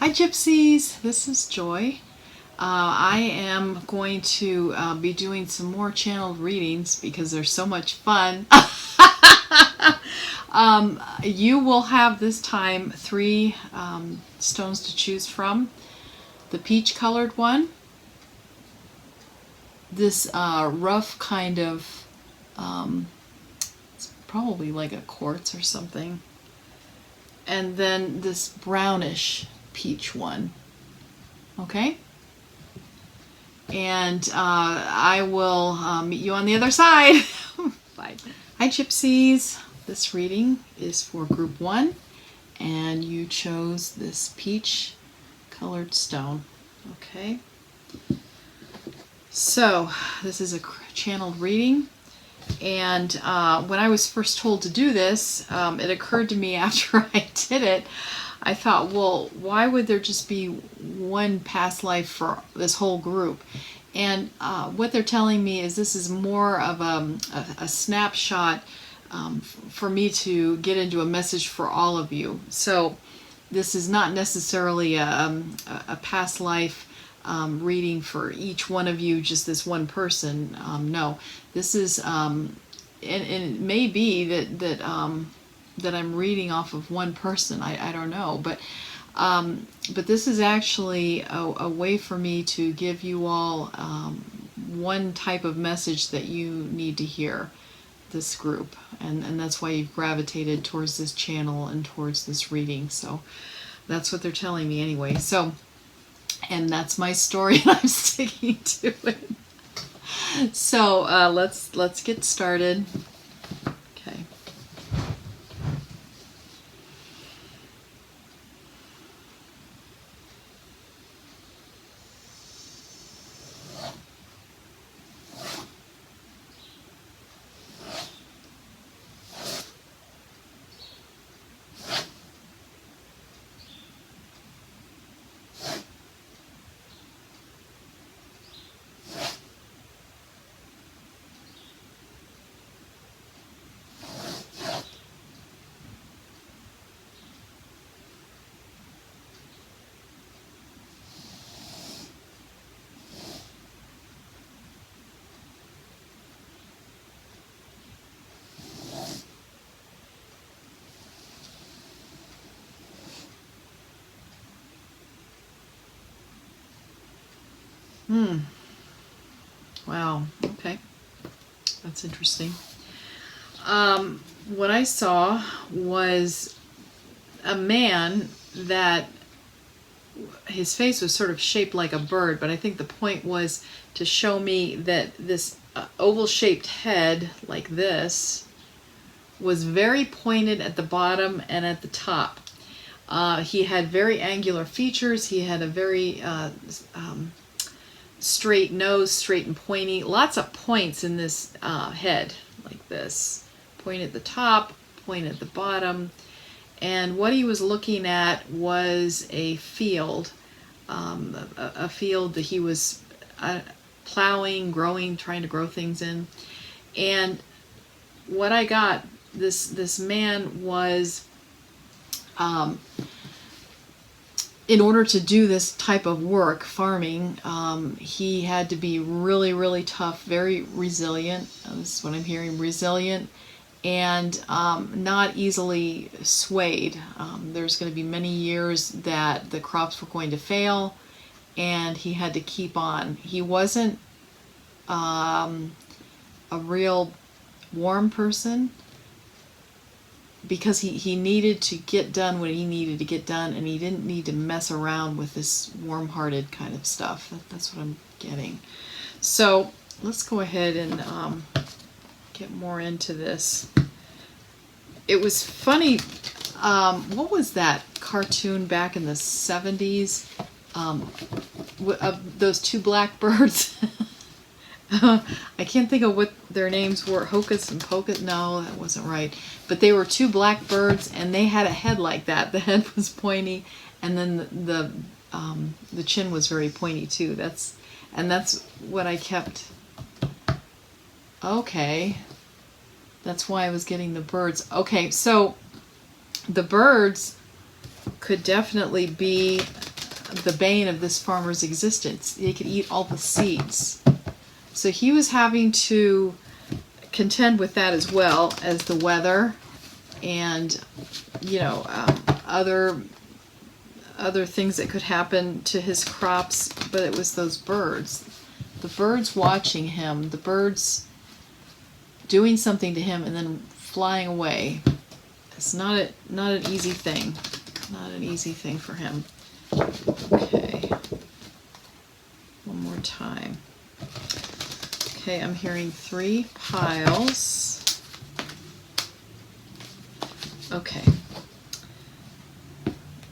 Hi Gypsies, this is Joy. I am going to be doing some more channeled readings because they're so much fun. You will have this time 3 stones to choose from. The peach colored one, this rough kind of, it's probably like a quartz or something, and then this brownish peach one. Okay? And I will meet you on the other side. Bye. Hi Gypsies. This reading is for group 1 and you chose this peach colored stone. Okay? So this is a channeled reading, and when I was first told to do this, it occurred to me after I did it, I thought, well, why would there just be one past life for this whole group? And what they're telling me is this is more of a snapshot for me to get into a message for all of you. So this is not necessarily a past life reading for each one of you, just this one person. No, this is, and it may be that I'm reading off of one person. I don't know, but this is actually a way for me to give you all one type of message that you need to hear, this group, and that's why you've gravitated towards this channel and towards this reading. So that's what they're telling me anyway. So, and that's my story, and I'm sticking to it. So let's get started. Okay. Wow. Okay. That's interesting. What I saw was a man that his face was sort of shaped like a bird, but I think the point was to show me that this oval-shaped head, like this, was very pointed at the bottom and at the top. He had very angular features. He had a very straight nose, straight and pointy. Lots of points in this head, like this. Point at the top, point at the bottom. And what he was looking at was a field, a field that he was plowing, growing, trying to grow things in. And what I got, this man was, in order to do this type of work, farming, he had to be really, really tough, very resilient. This is what I'm hearing, resilient, and not easily swayed. There's going to be many years that the crops were going to fail, and he had to keep on. He wasn't a real warm person, because he needed to get done what he needed to get done, and he didn't need to mess around with this warm-hearted kind of stuff. That's what I'm getting. So let's go ahead and get more into this. It was funny. What was that cartoon back in the 70s? Those 2 blackbirds. I can't think of what their names were. Hocus and Pocus? No, that wasn't right. But they were 2 blackbirds, and they had a head like that. The head was pointy, and then the chin was very pointy too. That's what I kept. Okay, that's why I was getting the birds. Okay, so the birds could definitely be the bane of this farmer's existence. They could eat all the seeds. So he was having to contend with that as well as the weather and, you know, other things that could happen to his crops. But it was those birds. The birds watching him, the birds doing something to him and then flying away. It's not an easy thing. Not an easy thing for him. Okay. One more time. Okay, I'm hearing 3 piles. Okay.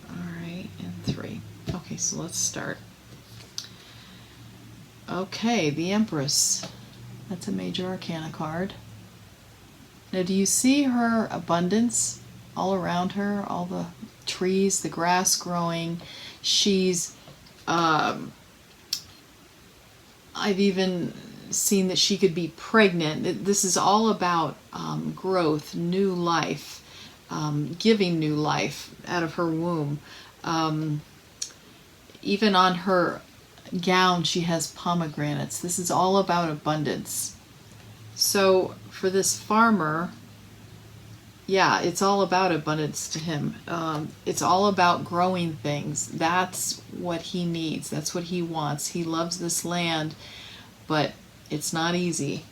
Alright, and 3. Okay, so let's start. Okay, the Empress. That's a major arcana card. Now, do you see her abundance all around her? All the trees, the grass growing. She's, I've even seen that she could be pregnant. This is all about growth, new life, giving new life out of her womb. Even on her gown, she has pomegranates. This is all about abundance. So for this farmer, yeah, it's all about abundance to him. It's all about growing things. That's what he needs. That's what he wants. He loves this land, but it's not easy.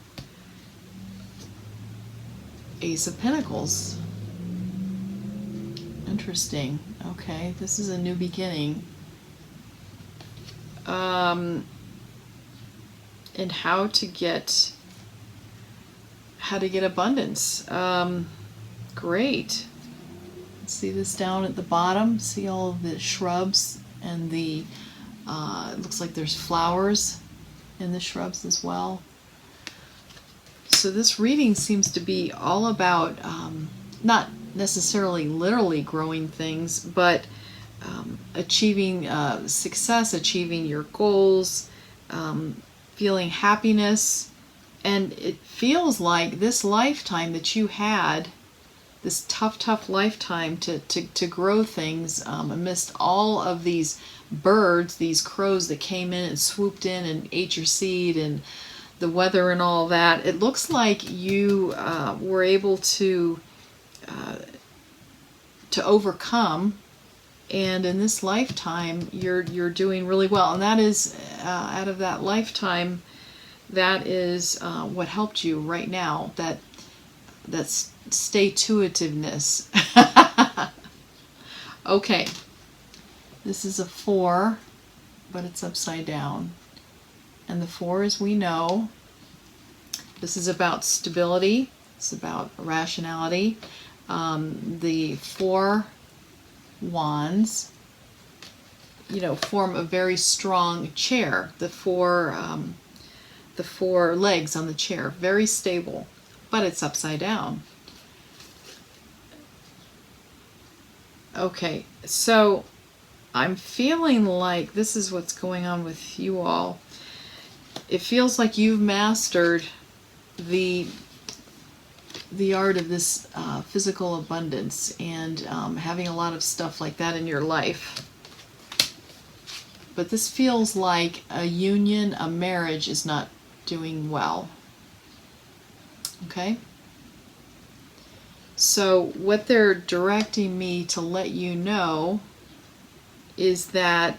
Ace of Pentacles. Interesting. Okay, this is a new beginning. And how to get abundance. Great. See this down at the bottom? See all of the shrubs and the, it looks like there's flowers in the shrubs as well. So this reading seems to be all about, not necessarily literally growing things, but achieving success, achieving your goals, feeling happiness. And it feels like this lifetime that you had, this tough lifetime to grow things amidst all of these birds, these crows that came in and swooped in and ate your seed, and the weather and all that. It looks like you were able to overcome, and in this lifetime you're doing really well. And that is out of that lifetime, that is what helped you right now. That's stay-to-itiveness. Okay, this is a 4, but it's upside down. And the 4, as we know, this is about stability. It's about rationality. The 4 wands, you know, form a very strong chair. The four legs on the chair, very stable, but it's upside down. Okay, so I'm feeling like this is what's going on with you all. It feels like you've mastered the art of this physical abundance and having a lot of stuff like that in your life. But this feels like a union, a marriage is not doing well. Okay? So what they're directing me to let you know is that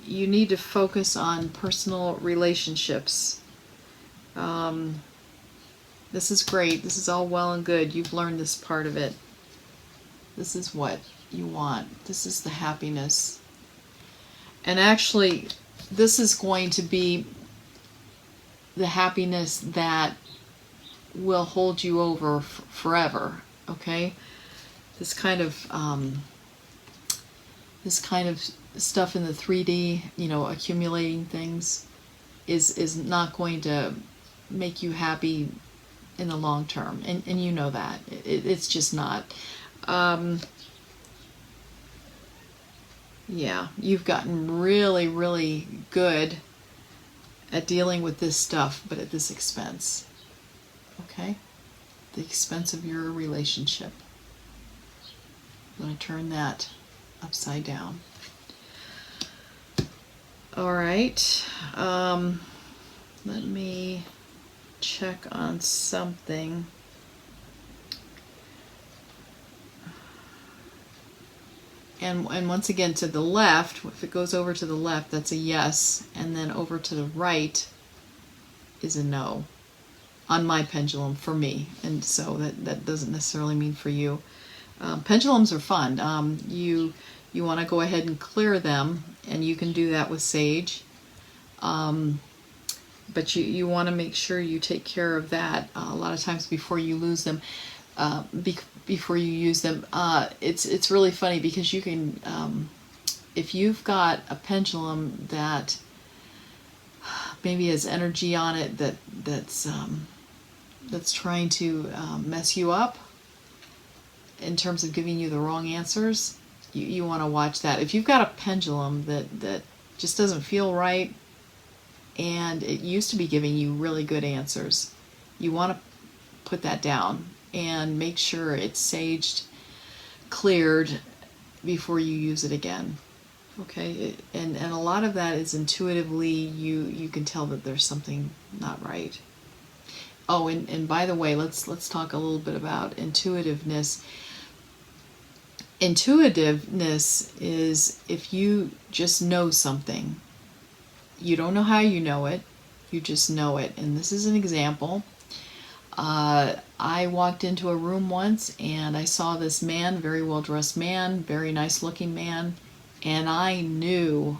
you need to focus on personal relationships. This is great. This is all well and good. You've learned this part of it. This is what you want. This is the happiness. And actually, this is going to be the happiness that will hold you over forever. Okay? This kind of stuff in the 3D, you know, accumulating things, is not going to make you happy in the long term, and you know that. It's just not. Yeah, you've gotten really, really good at dealing with this stuff, but at this expense. Okay? The expense of your relationship. I'm going to turn that upside down. All right. Let me check on something. And once again, to the left, if it goes over to the left, that's a yes, and then over to the right is a no on my pendulum for me. And so that doesn't necessarily mean for you. Pendulums are fun. You want to go ahead and clear them, and you can do that with sage. But you want to make sure you take care of that a lot of times before you lose them. Before you use them, it's really funny because you can, if you've got a pendulum that maybe has energy on it that's trying to mess you up in terms of giving you the wrong answers, you want to watch that. If you've got a pendulum that just doesn't feel right and it used to be giving you really good answers, you want to put that down and make sure it's saged, cleared before you use it again. Okay, and a lot of that is intuitively you can tell that there's something not right. Oh, and by the way, let's talk a little bit about intuitiveness. Intuitiveness is if you just know something. You don't know how you know it, you just know it. And this is an example. I walked into a room once and I saw this man, very well-dressed man, very nice-looking man, and I knew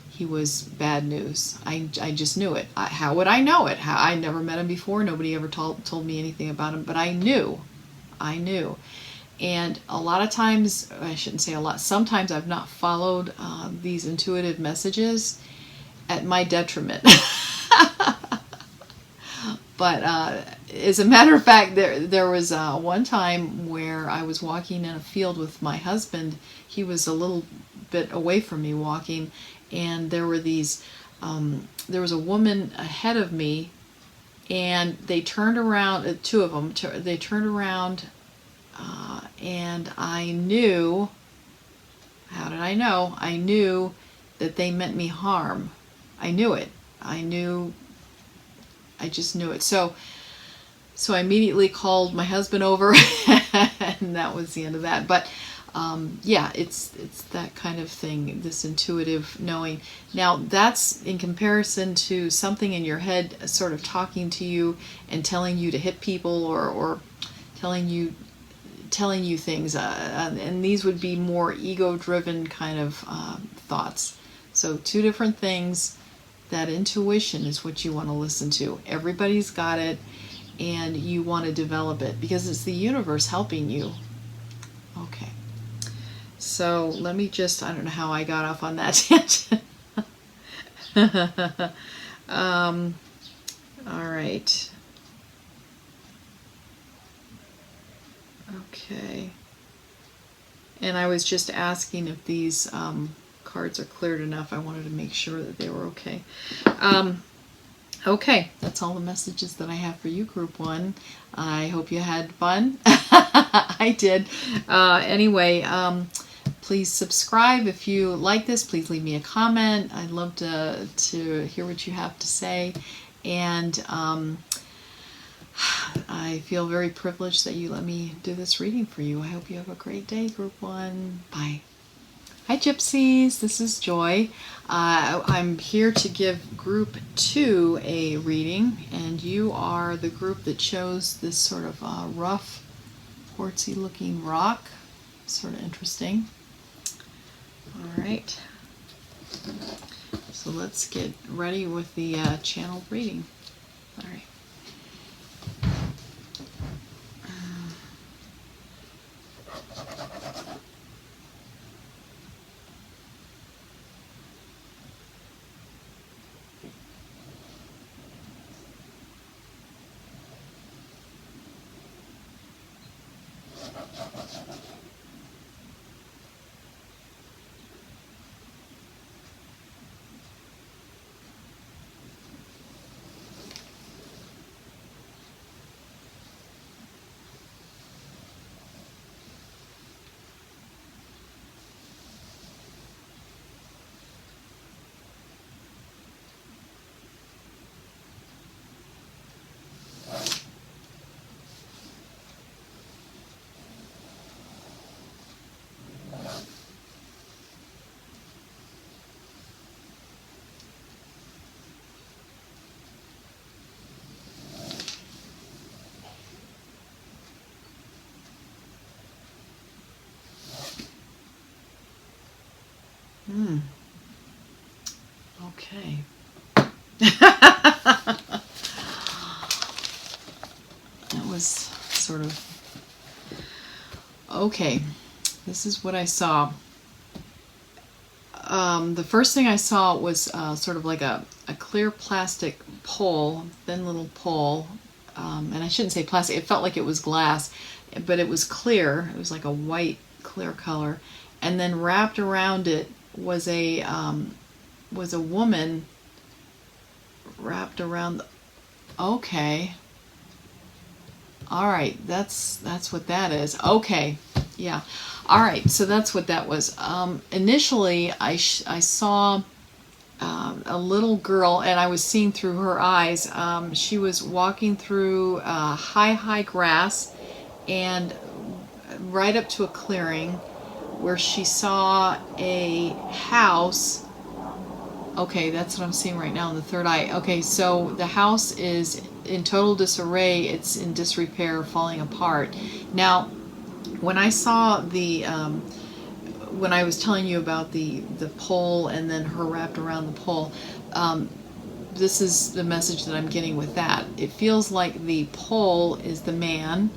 he was bad news. I just knew it. How would I know it? I never met him before. Nobody ever told me anything about him, but I knew. And a lot of times, I shouldn't say a lot, sometimes I've not followed these intuitive messages at my detriment. But as a matter of fact, there was one time where I was walking in a field with my husband. He was a little bit away from me walking, and there were these, there was a woman ahead of me, and they turned around, two of them, they turned around, and I knew, how did I know? I knew that they meant me harm. I knew it. I just knew it. So I immediately called my husband over, and that was the end of that. But yeah, it's that kind of thing, this intuitive knowing. Now, that's in comparison to something in your head sort of talking to you and telling you to hit people or telling you things. And these would be more ego-driven kind of thoughts. So two different things. That intuition is what you want to listen to. Everybody's got it, and you want to develop it because it's the universe helping you. Okay. So let me just, I don't know how I got off on that tangent. All right. Okay. And I was just asking if these cards are cleared enough. I wanted to make sure that they were okay. Okay, that's all the messages that I have for you, Group 1. I hope you had fun. I did. Anyway, please subscribe if you like this. Please leave me a comment. I'd love to hear what you have to say. And I feel very privileged that you let me do this reading for you. I hope you have a great day, Group 1. Bye. Hi Gypsies, this is Joy. I'm here to give Group 2 a reading, and you are the group that chose this sort of rough, quartzy looking rock. Sort of interesting. Alright, so let's get ready with the channeled reading. Alright. Okay. That was sort of... Okay. This is what I saw. The first thing I saw was sort of like a clear plastic pole, thin little pole. And I shouldn't say plastic. It felt like it was glass, but it was clear. It was like a white, clear color. And then wrapped around it was a woman wrapped around the... Okay. All right, that's what that is. Okay, yeah. All right, so that's what that was. Initially, I saw a little girl, and I was seeing through her eyes. She was walking through high grass, and right up to a clearing where she saw a house. Okay, that's what I'm seeing right now in the third eye. Okay, so the house is in total disarray. It's in disrepair, falling apart. Now, when I saw when I was telling you about the pole and then her wrapped around the pole, this is the message that I'm getting with that. It feels like the pole is the man,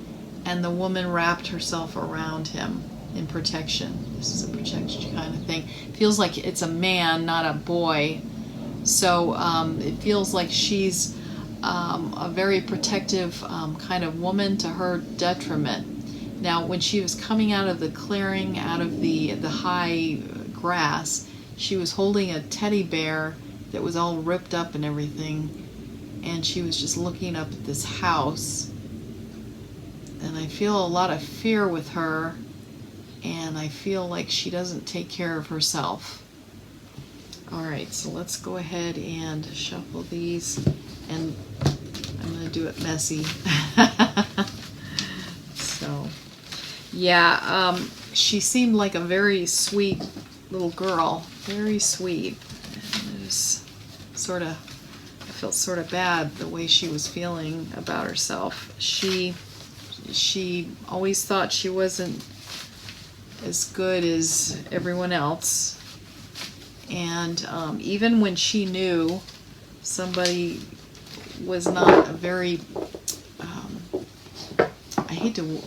and the woman wrapped herself around him in protection. This is a protection kind of thing. It feels like it's a man, not a boy. So it feels like she's a very protective kind of woman to her detriment. Now, when she was coming out of the clearing, out of the high grass, she was holding a teddy bear that was all ripped up and everything, and she was just looking up at this house. And I feel a lot of fear with her, and I feel like she doesn't take care of herself. Alright, so let's go ahead and shuffle these, and I'm going to do it messy. So, yeah, she seemed like a very sweet little girl, very sweet. And it was I felt sort of bad the way she was feeling about herself. She always thought she wasn't as good as everyone else, and even when she knew somebody was not a very I hate to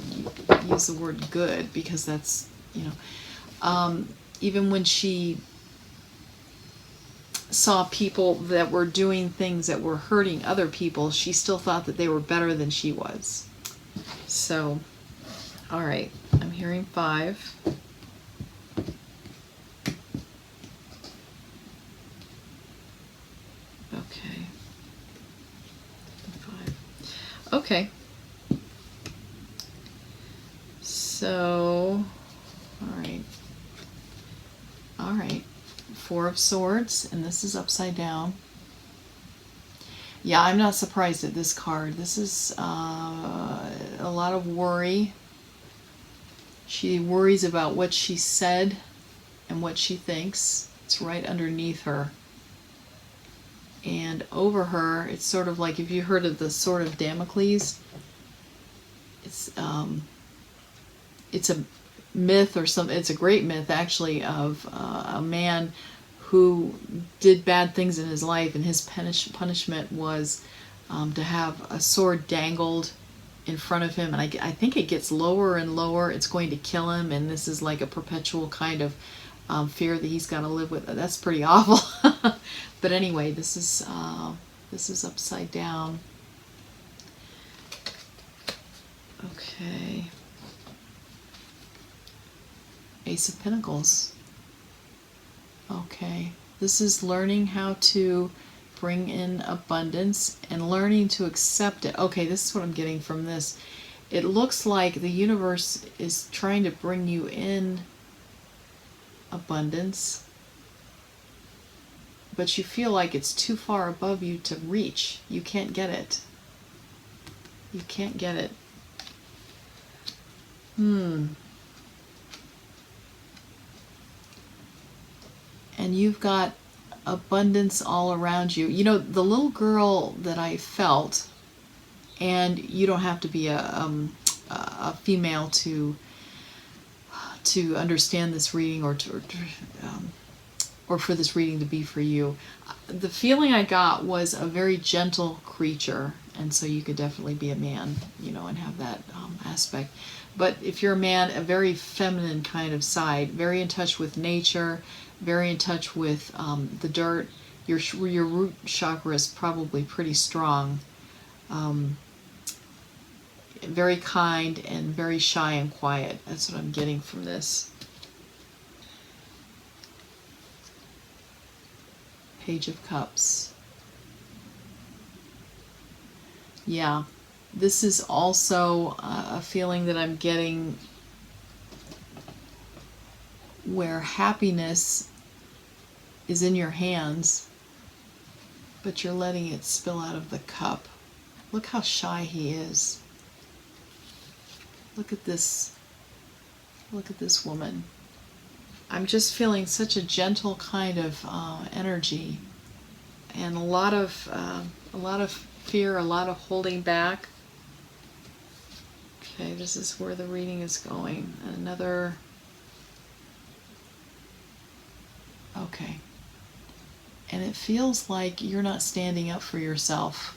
use the word good, because that's, even when she saw people that were doing things that were hurting other people, she still thought that they were better than she was. So, all right, I'm hearing 5. Okay. 5. Okay. So, all right. 4 of Swords, and this is upside down. Yeah, I'm not surprised at this card. This is a lot of worry. She worries about what she said and what she thinks. It's right underneath her. And over her, it's sort of like, if you heard of the Sword of Damocles, it's a myth or something. It's a great myth, actually, of a man who did bad things in his life, and his punishment was to have a sword dangled in front of him, and I think it gets lower and lower. It's going to kill him, and this is like a perpetual kind of fear that he's got to live with. That's pretty awful. But anyway, this is upside down. Okay. Ace of Pentacles. Okay. This is learning how to bring in abundance and learning to accept it. Okay, this is what I'm getting from this. It looks like the universe is trying to bring you in abundance, but you feel like it's too far above you to reach. You can't get it. You can't get it. And you've got abundance all around you. You know, the little girl that I felt, and you don't have to be a female to understand this reading, or or for this reading to be for you. The feeling I got was a very gentle creature, and so you could definitely be a man, you know, and have that aspect. But if you're a man, a very feminine kind of side, very in touch with nature, very in touch with the dirt. Your root chakra is probably pretty strong. Very kind and very shy and quiet. That's what I'm getting from this. Page of Cups. Yeah, this is also a feeling that I'm getting where happiness is in your hands, but you're letting it spill out of the cup. Look how shy he is. Look at this. Look at this woman. I'm just feeling such a gentle kind of energy, and a lot of fear, a lot of holding back. Okay, this is where the reading is going. Another. Okay. And it feels like you're not standing up for yourself.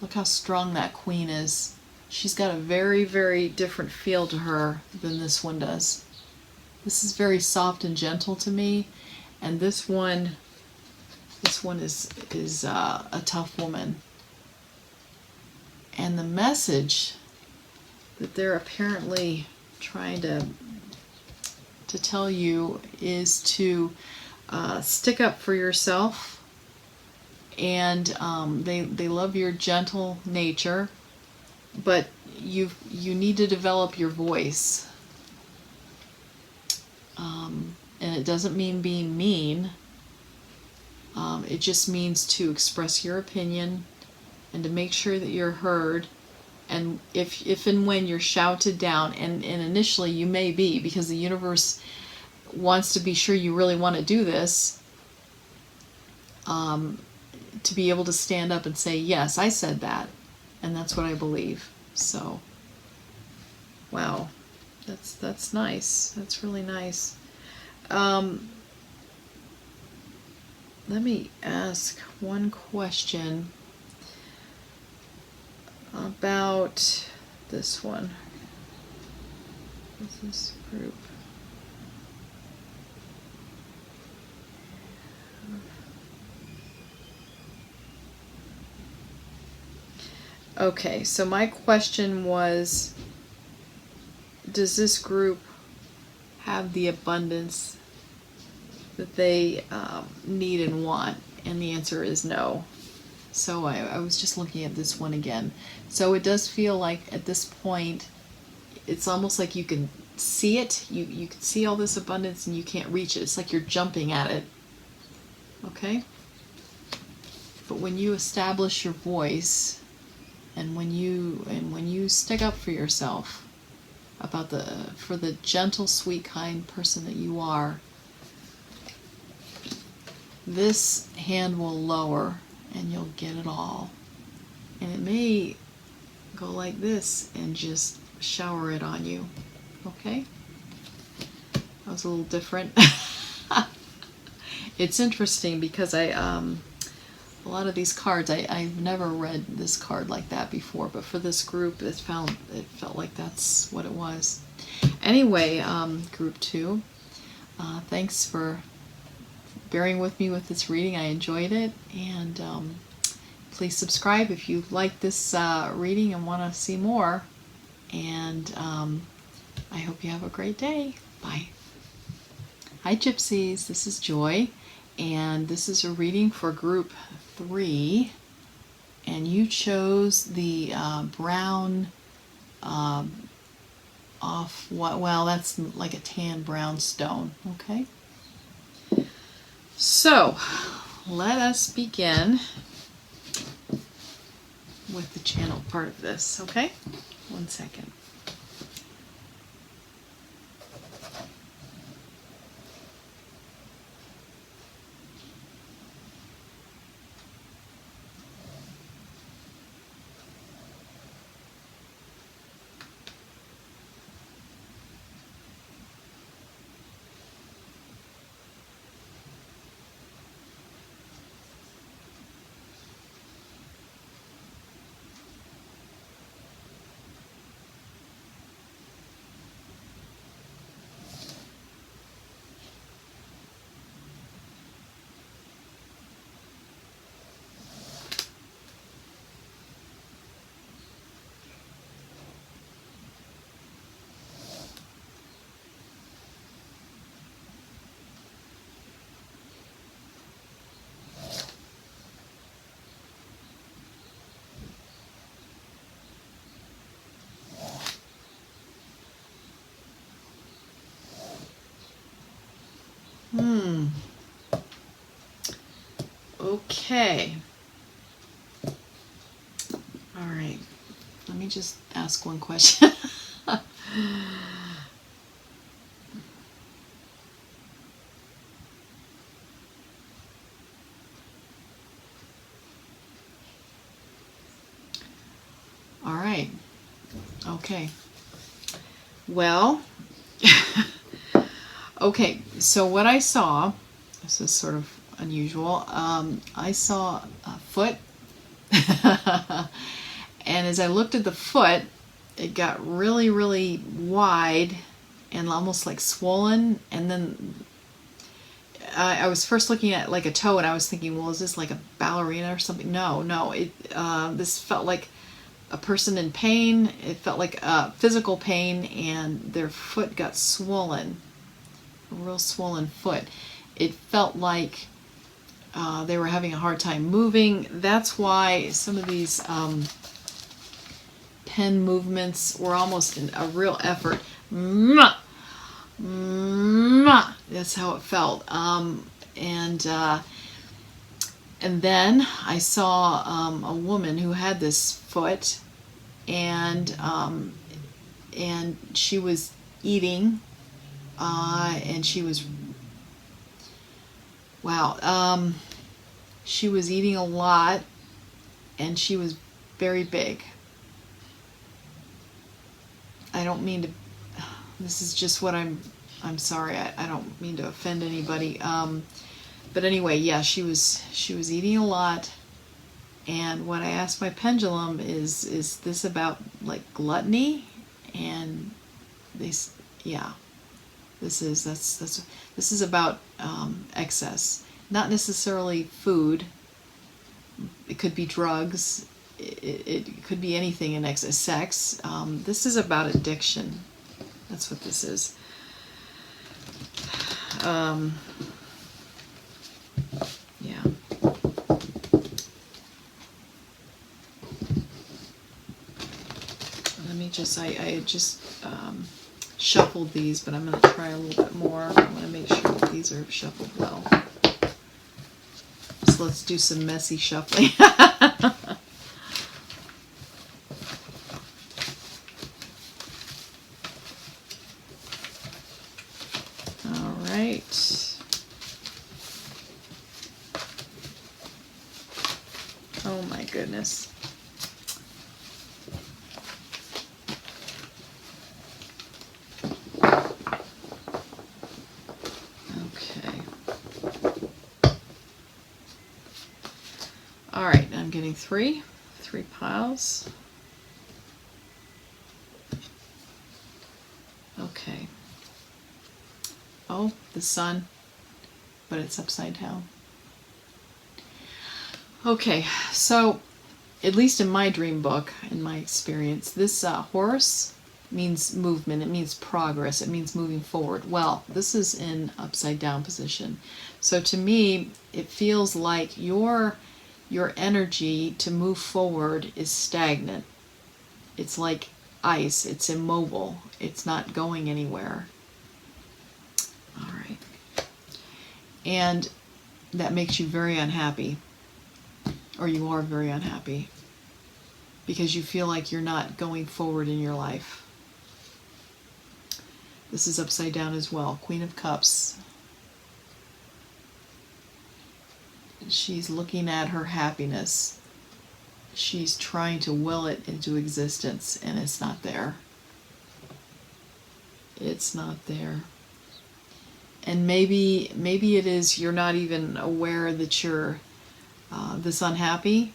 Look how strong that queen is. She's got a very, very different feel to her than this one does. This is very soft and gentle to me, and this one is a tough woman. And the message that they're apparently trying to tell you is to stick up for yourself, and they love your gentle nature, but you need to develop your voice. And it doesn't mean being mean. It just means to express your opinion and to make sure that you're heard. And if and when you're shouted down, and initially you may be, because the universe wants to be sure you really want to do this, to be able to stand up and say, yes, I said that, and that's what I believe. So, wow, that's nice. That's really nice. Let me ask one question about this one. What's this group? Okay, so my question was, does this group have the abundance that they need and want? And the answer is no. So I was just looking at this one again. So it does feel like at this point, it's almost like you can see it. You can see all this abundance and you can't reach it. It's like you're jumping at it. Okay? But when you establish your voice, and when you stick up for yourself, for the gentle, sweet, kind person that you are, this hand will lower and you'll get it all. And it may go like this and just shower it on you. Okay? That was a little different. It's interesting because a lot of these cards, I've never read this card like that before, but for this group, it felt like that's what it was. Anyway, group 2, thanks for bearing with me with this reading. I enjoyed it, and please subscribe if you like this reading and want to see more. And I hope you have a great day. Bye. Hi Gypsies, this is Joy, and this is a reading for group 3, and you chose the brown well, that's like a tan brown stone. Okay, so let us begin with the channel part of this. Okay, 1 second. Okay. All right. Let me just ask one question. All right. Okay. Well, okay, so what I saw, this is sort of unusual, I saw a foot, and as I looked at the foot, it got really, really wide and almost like swollen, and then I was first looking at like a toe, and I was thinking, well, is this like a ballerina or something? No, this felt like a person in pain. It felt like physical pain, and their foot got swollen, a real swollen foot. It felt like they were having a hard time moving. That's why some of these pen movements were almost a real effort. That's how it felt. And then I saw a woman who had this foot, and she was eating, and she was, wow, she was eating a lot, and she was very big. I don't mean to, this is just what I'm sorry, I don't mean to offend anybody. But anyway, yeah, she was eating a lot, and what I asked my pendulum is this about like gluttony? And this is about excess, not necessarily food. It could be drugs. It could be anything in excess. Sex. This is about addiction. That's what this is. Yeah. Let me just, I just shuffled these, but I'm going to try a little bit more. I want to make sure that these are shuffled well. So let's do some messy shuffling. All right. Oh my goodness. Okay. All right, I'm getting three piles. Okay. Oh, the sun, but it's upside down. Okay, so at least in my dream book, in my experience, this horse means movement. It means progress. It means moving forward. Well, this is in upside down position. So to me, it feels like your energy to move forward is stagnant. It's like ice. It's immobile. It's not going anywhere. All right. And that makes you very unhappy. Or you are very unhappy because you feel like you're not going forward in your life. This is upside down as well. Queen of Cups. She's looking at her happiness. She's trying to will it into existence, and it's not there. It's not there. And maybe it is you're not even aware that you're this unhappy.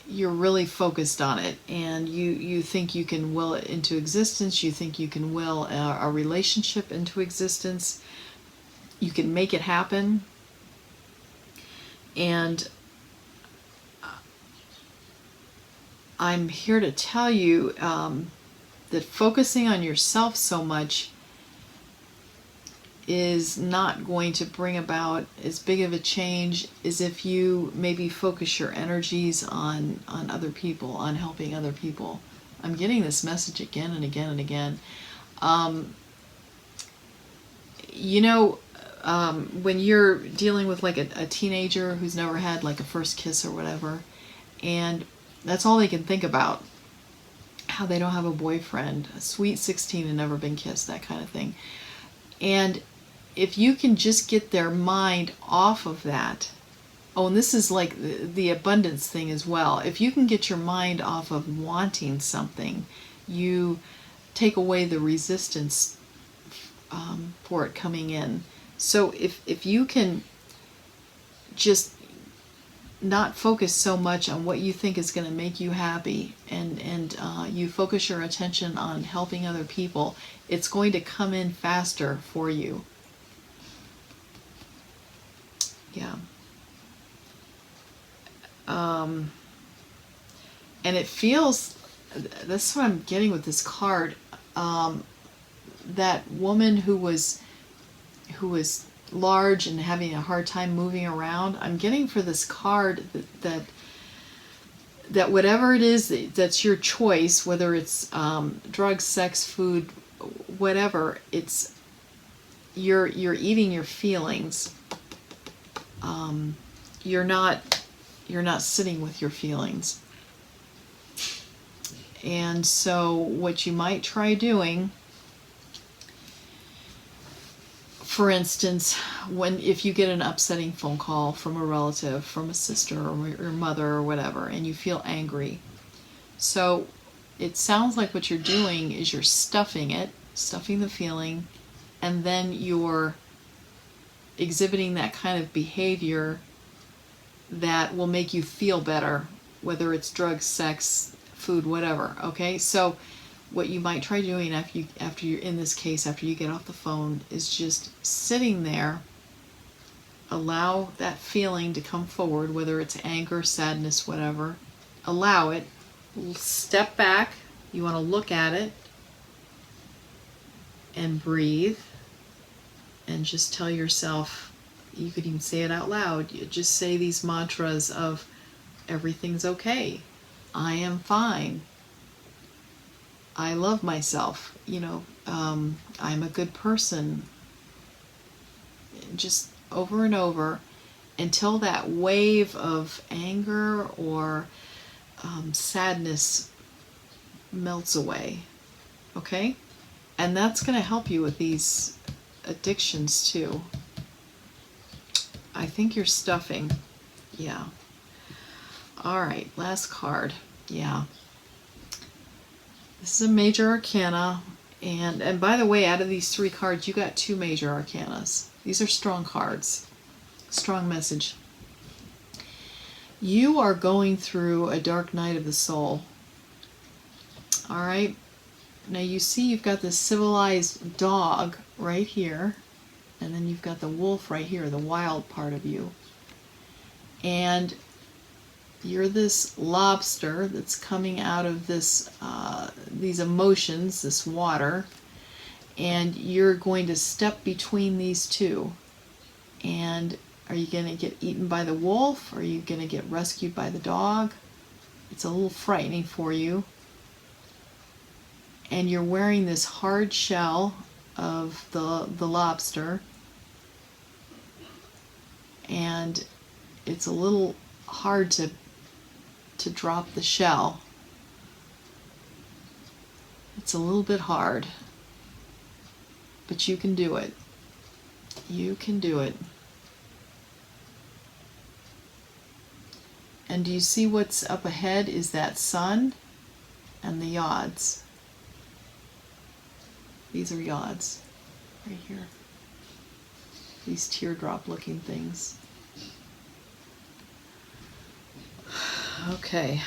You're really focused on it, and you think you can will it into existence. You think you can will a relationship into existence. You can make it happen. And I'm here to tell you that focusing on yourself so much is not going to bring about as big of a change as if you maybe focus your energies on other people, on helping other people. I'm getting this message again and again and again. You know, when you're dealing with like a teenager who's never had like a first kiss or whatever, and that's all they can think about, how they don't have a boyfriend, a sweet 16 and never been kissed, that kind of thing. And if you can just get their mind off of that, oh, and this is like the abundance thing as well. If you can get your mind off of wanting something, you take away the resistance for it coming in. So if you can just not focus so much on what you think is going to make you happy, and you focus your attention on helping other people, it's going to come in faster for you. Yeah. And it feels, that's what I'm getting with this card, that woman who was large and having a hard time moving around, I'm getting for this card that whatever it is that's your choice, whether it's drugs, sex, food, whatever, it's you're eating your feelings. You're not sitting with your feelings. And so what you might try doing, for instance, if you get an upsetting phone call from a relative, from a sister or your mother or whatever, and you feel angry. So it sounds like what you're doing is you're stuffing the feeling, and then you're exhibiting that kind of behavior that will make you feel better, whether it's drugs, sex, food, whatever. Okay, so what you might try doing after you're in this case, after you get off the phone, is just sitting there. Allow that feeling to come forward, whether it's anger, sadness, whatever. Allow it. Step back. You want to look at it and breathe, and just tell yourself, you could even say it out loud, you just say these mantras of everything's okay, I am fine, I love myself, I'm a good person, just over and over until that wave of anger or sadness melts away. Okay? And that's going to help you with these addictions too. I think you're stuffing. Yeah. All right, last card. Yeah. This is a major arcana. And by the way, out of these 3 cards, you got 2 major arcanas. These are strong cards. Strong message. You are going through a dark night of the soul. All right. Now you see you've got this civilized dog right here, and then you've got the wolf right here, the wild part of you. And you're this lobster that's coming out of this these emotions, this water, and you're going to step between these two. And are you going to get eaten by the wolf, or are you going to get rescued by the dog? It's a little frightening for you. And you're wearing this hard shell of the lobster, and it's a little hard to drop the shell. It's a little bit hard, but you can do it. You can do it. And do you see what's up ahead is that sun and the yods. These are yods right here. These teardrop looking things. Okay.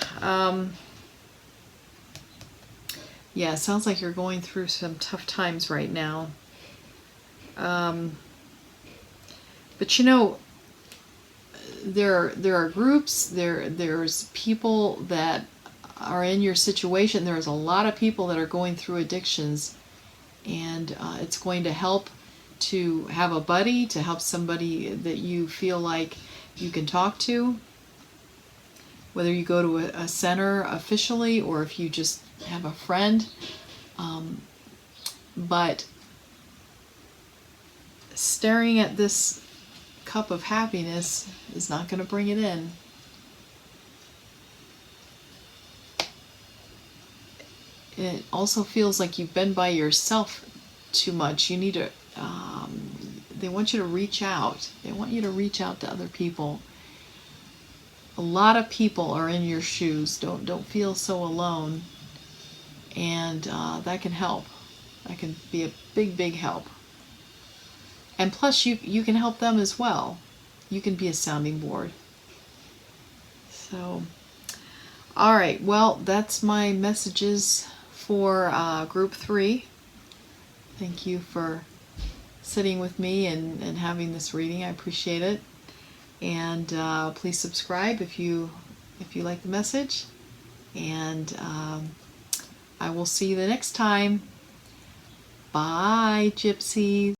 Yeah, it sounds like you're going through some tough times right now. But there are groups, there's people that are in your situation. There's a lot of people that are going through addictions, and it's going to help to have a buddy, to help somebody that you feel like you can talk to, whether you go to a center officially or if you just have a friend. But staring at this cup of happiness is not going to bring it in. It also feels like you've been by yourself too much. You need to, they want you to reach out. They want you to reach out to other people. A lot of people are in your shoes. Don't feel so alone. And that can help. That can be a big help. And plus you can help them as well. You can be a sounding board. So, all right, well, that's my messages for group 3. Thank you for sitting with me and having this reading. I appreciate it. And please subscribe if you like the message. And I will see you the next time. Bye, gypsies.